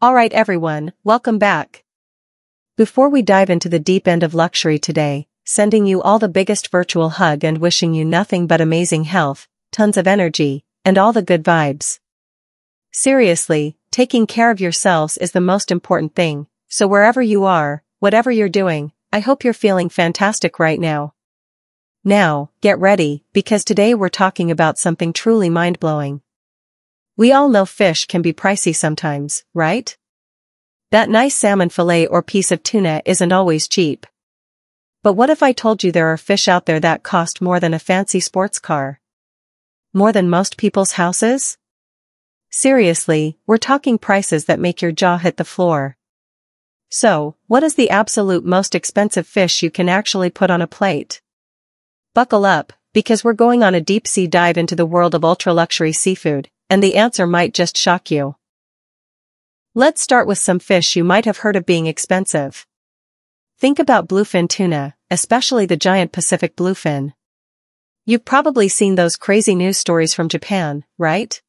Alright everyone, welcome back. Before we dive into the deep end of luxury today, sending you all the biggest virtual hug and wishing you nothing but amazing health, tons of energy, and all the good vibes. Seriously, taking care of yourselves is the most important thing, so wherever you are, whatever you're doing, I hope you're feeling fantastic right now. Now, get ready, because today we're talking about something truly mind-blowing. We all know fish can be pricey sometimes, right? That nice salmon fillet or piece of tuna isn't always cheap. But what if I told you there are fish out there that cost more than a fancy sports car? More than most people's houses? Seriously, we're talking prices that make your jaw hit the floor. So, what is the absolute most expensive fish you can actually put on a plate? Buckle up, because we're going on a deep-sea dive into the world of ultra-luxury seafood, and the answer might just shock you. Let's start with some fish you might have heard of being expensive. Think about bluefin tuna, especially the giant Pacific bluefin. You've probably seen those crazy news stories from Japan, right?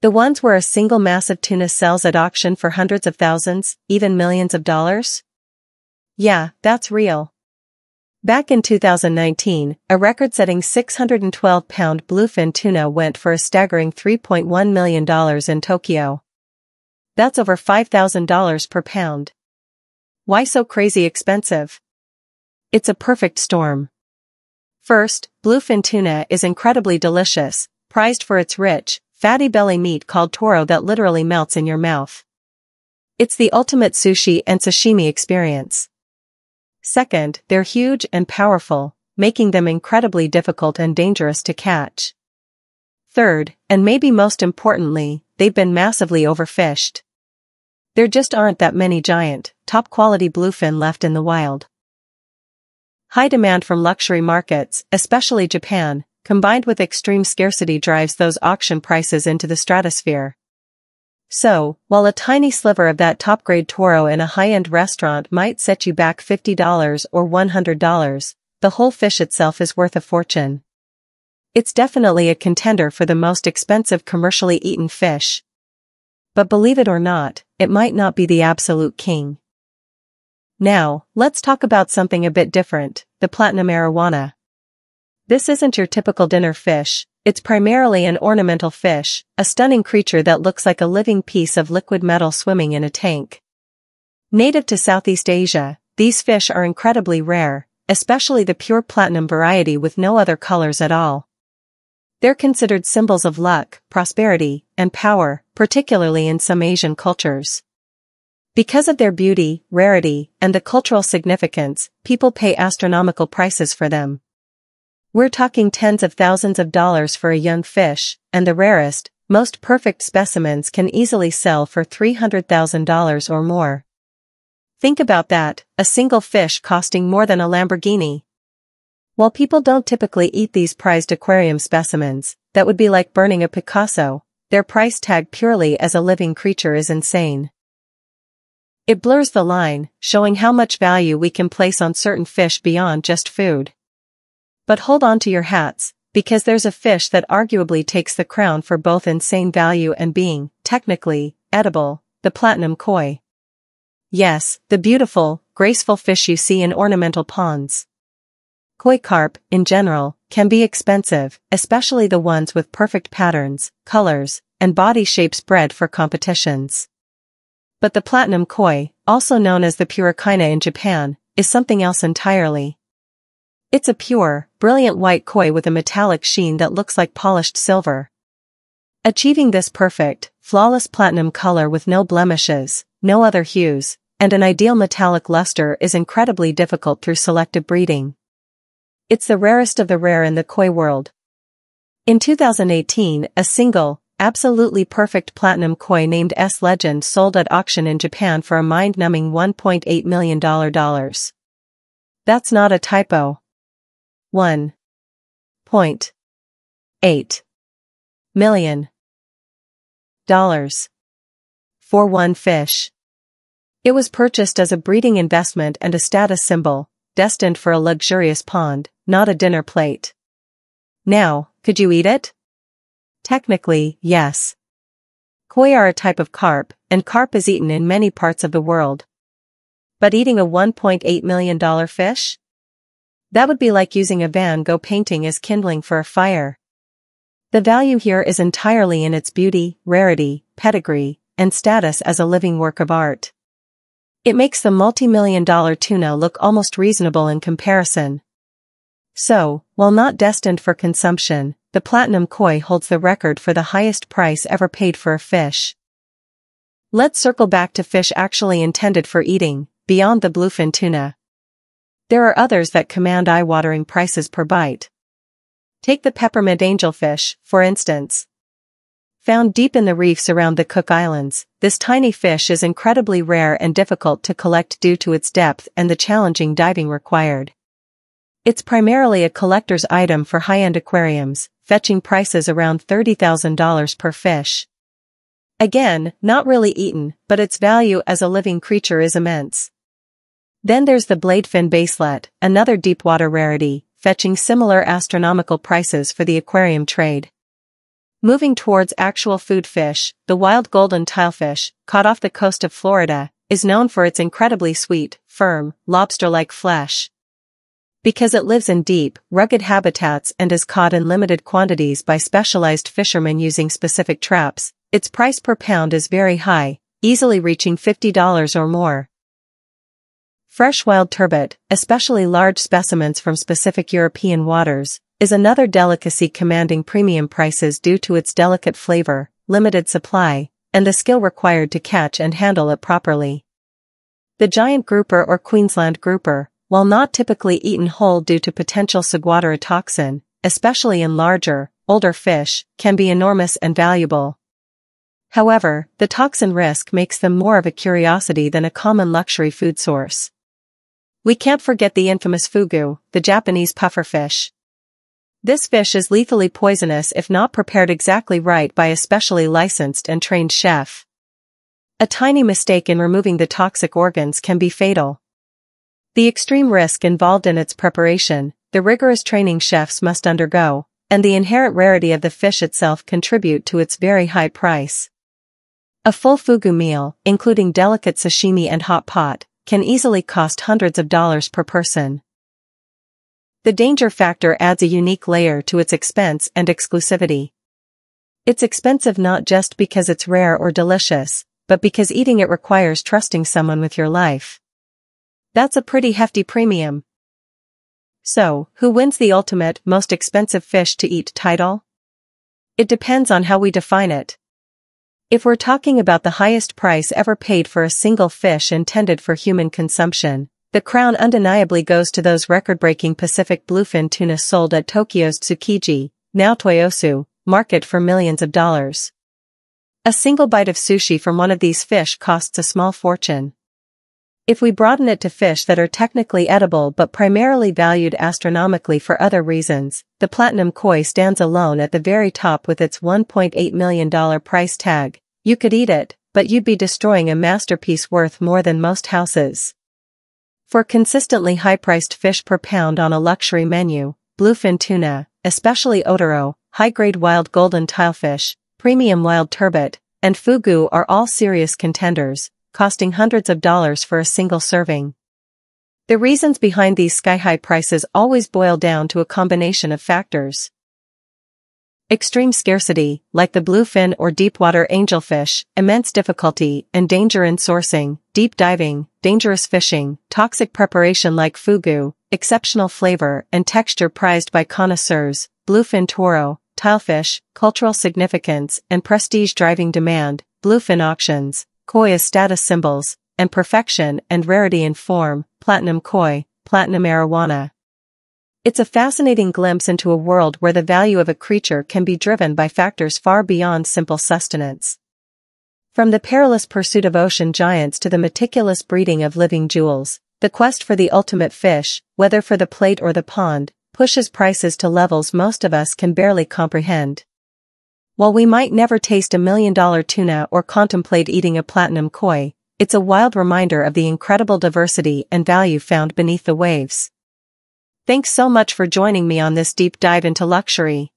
The ones where a single massive tuna sells at auction for hundreds of thousands, even millions of dollars? Yeah, that's real. Back in 2019, a record-setting 612-pound bluefin tuna went for a staggering $3.1 million in Tokyo. That's over $5,000 per pound. Why so crazy expensive? It's a perfect storm. First, bluefin tuna is incredibly delicious, prized for its rich, fatty belly meat called toro that literally melts in your mouth. It's the ultimate sushi and sashimi experience. Second, they're huge and powerful, making them incredibly difficult and dangerous to catch. Third, and maybe most importantly, they've been massively overfished. There just aren't that many giant, top-quality bluefin left in the wild. High demand from luxury markets, especially Japan, combined with extreme scarcity drives those auction prices into the stratosphere. So, while a tiny sliver of that top-grade toro in a high-end restaurant might set you back $50 or $100, the whole fish itself is worth a fortune. It's definitely a contender for the most expensive commercially eaten fish. But believe it or not, it might not be the absolute king. Now, let's talk about something a bit different, the platinum arowana. This isn't your typical dinner fish. It's primarily an ornamental fish, a stunning creature that looks like a living piece of liquid metal swimming in a tank. Native to Southeast Asia, these fish are incredibly rare, especially the pure platinum variety with no other colors at all. They're considered symbols of luck, prosperity, and power, particularly in some Asian cultures. Because of their beauty, rarity, and the cultural significance, people pay astronomical prices for them. We're talking tens of thousands of dollars for a young fish, and the rarest, most perfect specimens can easily sell for $300,000 or more. Think about that, a single fish costing more than a Lamborghini. While people don't typically eat these prized aquarium specimens, that would be like burning a Picasso, their price tag purely as a living creature is insane. It blurs the line, showing how much value we can place on certain fish beyond just food. But hold on to your hats, because there's a fish that arguably takes the crown for both insane value and being, technically, edible, the platinum koi. Yes, the beautiful, graceful fish you see in ornamental ponds. Koi carp, in general, can be expensive, especially the ones with perfect patterns, colors, and body shapes bred for competitions. But the platinum koi, also known as the purakaina in Japan, is something else entirely. It's a pure, brilliant white koi with a metallic sheen that looks like polished silver. Achieving this perfect, flawless platinum color with no blemishes, no other hues, and an ideal metallic luster is incredibly difficult through selective breeding. It's the rarest of the rare in the koi world. In 2018, a single, absolutely perfect platinum koi named S Legend sold at auction in Japan for a mind-numbing $1.8 million. That's not a typo. $1.8 million for one fish. It was purchased as a breeding investment and a status symbol, destined for a luxurious pond, not a dinner plate. Now, could you eat it? Technically, yes. Koi are a type of carp, and carp is eaten in many parts of the world. But eating a $1.8 million fish? That would be like using a Van Gogh painting as kindling for a fire. The value here is entirely in its beauty, rarity, pedigree, and status as a living work of art. It makes the multi-million-dollar tuna look almost reasonable in comparison. So, while not destined for consumption, the platinum koi holds the record for the highest price ever paid for a fish. Let's circle back to fish actually intended for eating, beyond the bluefin tuna. There are others that command eye-watering prices per bite. Take the peppermint angelfish, for instance. Found deep in the reefs around the Cook Islands, this tiny fish is incredibly rare and difficult to collect due to its depth and the challenging diving required. It's primarily a collector's item for high-end aquariums, fetching prices around $30,000 per fish. Again, not really eaten, but its value as a living creature is immense. Then there's the bladefin baselet, another deepwater rarity, fetching similar astronomical prices for the aquarium trade. Moving towards actual food fish, the wild golden tilefish, caught off the coast of Florida, is known for its incredibly sweet, firm, lobster-like flesh. Because it lives in deep, rugged habitats and is caught in limited quantities by specialized fishermen using specific traps, its price per pound is very high, easily reaching $50 or more. Fresh wild turbot, especially large specimens from specific European waters, is another delicacy commanding premium prices due to its delicate flavor, limited supply, and the skill required to catch and handle it properly. The giant grouper or Queensland grouper, while not typically eaten whole due to potential saguaro toxin, especially in larger, older fish, can be enormous and valuable. However, the toxin risk makes them more of a curiosity than a common luxury food source. We can't forget the infamous fugu, the Japanese pufferfish. This fish is lethally poisonous if not prepared exactly right by a specially licensed and trained chef. A tiny mistake in removing the toxic organs can be fatal. The extreme risk involved in its preparation, the rigorous training chefs must undergo, and the inherent rarity of the fish itself contribute to its very high price. A full fugu meal, including delicate sashimi and hot pot, can easily cost hundreds of dollars per person. The danger factor adds a unique layer to its expense and exclusivity. It's expensive not just because it's rare or delicious, but because eating it requires trusting someone with your life. That's a pretty hefty premium. So, who wins the ultimate, most expensive fish to eat title? It depends on how we define it. If we're talking about the highest price ever paid for a single fish intended for human consumption, the crown undeniably goes to those record-breaking Pacific bluefin tuna sold at Tokyo's Tsukiji, now Toyosu, market for millions of dollars. A single bite of sushi from one of these fish costs a small fortune. If we broaden it to fish that are technically edible but primarily valued astronomically for other reasons, the platinum koi stands alone at the very top with its $1.8 million price tag. You could eat it, but you'd be destroying a masterpiece worth more than most houses. For consistently high-priced fish per pound on a luxury menu, bluefin tuna, especially otoro, high-grade wild golden tilefish, premium wild turbot, and fugu are all serious contenders, costing hundreds of dollars for a single serving. The reasons behind these sky-high prices always boil down to a combination of factors. Extreme scarcity, like the bluefin or deepwater angelfish, immense difficulty and danger in sourcing, deep diving, dangerous fishing, toxic preparation like fugu, exceptional flavor and texture prized by connoisseurs, bluefin toro, tilefish, cultural significance and prestige driving demand, bluefin auctions, koi as status symbols, and perfection and rarity in form, platinum koi, platinum arowana. It's a fascinating glimpse into a world where the value of a creature can be driven by factors far beyond simple sustenance. From the perilous pursuit of ocean giants to the meticulous breeding of living jewels, the quest for the ultimate fish, whether for the plate or the pond, pushes prices to levels most of us can barely comprehend. While we might never taste $1 million tuna or contemplate eating a platinum koi, it's a wild reminder of the incredible diversity and value found beneath the waves. Thanks so much for joining me on this deep dive into luxury.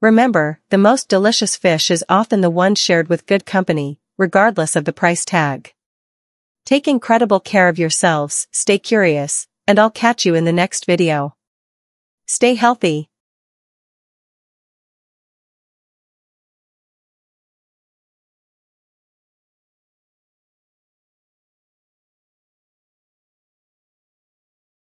Remember, the most delicious fish is often the one shared with good company, regardless of the price tag. Take incredible care of yourselves, stay curious, and I'll catch you in the next video. Stay healthy.